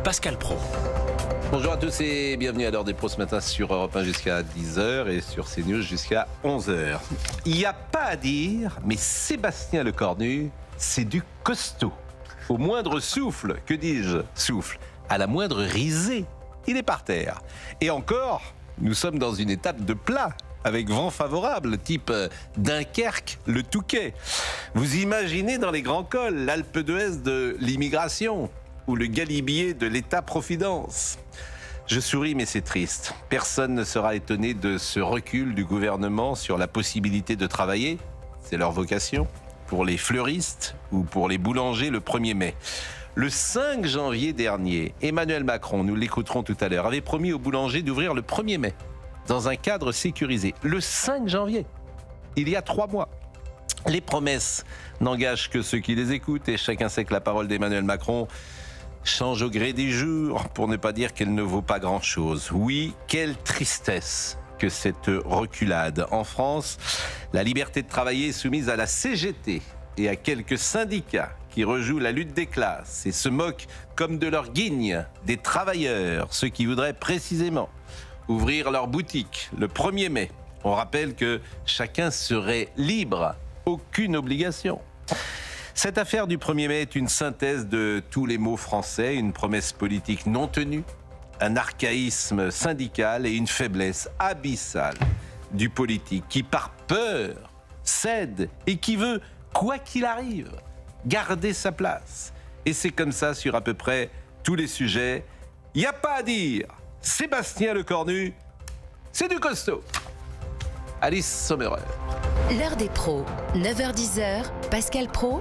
Pascal Praud. Bonjour à tous et bienvenue à l'heure des pros ce matin sur Europe 1 jusqu'à 10h et sur CNews jusqu'à 11h. Il n'y a pas à dire, mais Sébastien Lecornu, c'est du costaud. Au moindre souffle, que dis-je, souffle, à la moindre risée, il est par terre. Et encore, nous sommes dans une étape de plat, avec vent favorable, type Dunkerque, le Touquet. Vous imaginez dans les grands cols, l'Alpe d'Huez de l'immigration ou le Galibier de l'État-providence. Je souris, mais c'est triste. Personne ne sera étonné de ce recul du gouvernement sur la possibilité de travailler, c'est leur vocation, pour les fleuristes ou pour les boulangers le 1er mai. Le 5 janvier dernier, Emmanuel Macron, nous l'écouterons tout à l'heure, avait promis aux boulangers d'ouvrir le 1er mai, dans un cadre sécurisé. Le 5 janvier, il y a 3 mois. Les promesses n'engagent que ceux qui les écoutent et chacun sait que la parole d'Emmanuel Macron change au gré des jours, pour ne pas dire qu'elle ne vaut pas grand-chose. Oui, quelle tristesse que cette reculade. En France, la liberté de travailler est soumise à la CGT et à quelques syndicats qui rejouent la lutte des classes et se moquent comme de leur guigne des travailleurs, ceux qui voudraient précisément ouvrir leur boutique le 1er mai. On rappelle que chacun serait libre, aucune obligation. Cette affaire du 1er mai est une synthèse de tous les mots français, une promesse politique non tenue, un archaïsme syndical et une faiblesse abyssale du politique qui, par peur, cède et qui veut, quoi qu'il arrive, garder sa place. Et c'est comme ça sur à peu près tous les sujets. Il n'y a pas à dire. Sébastien Lecornu, c'est du costaud. Alice Sommerer. L'heure des pros, 9h-10h, Pascal Praud